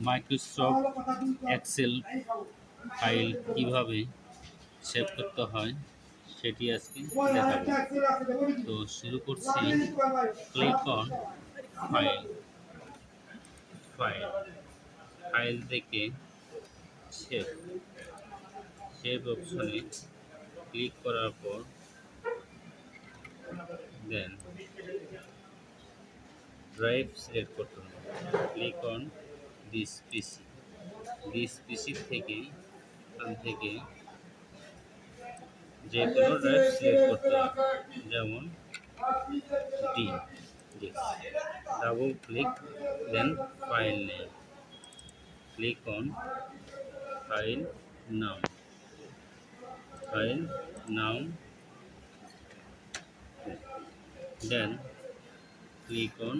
Microsoft Excel file কিভাবে save করতে হয় সেটি আজকে দেখাবো। তো শুরু করছি। Click on file, file file থেকে সেভ, সেভ অপশনে ক্লিক করার পর দেন ড্রাইভ সিলেক্ট করতে হবে। Click on this PC, this পিসি থেকে এখান থেকে যে কোনো ড্রাইভ সিলেক্ট করতে হবে, যেমন D. Double click, then file name, click on file নাম, ফাইল নাম, দেন click on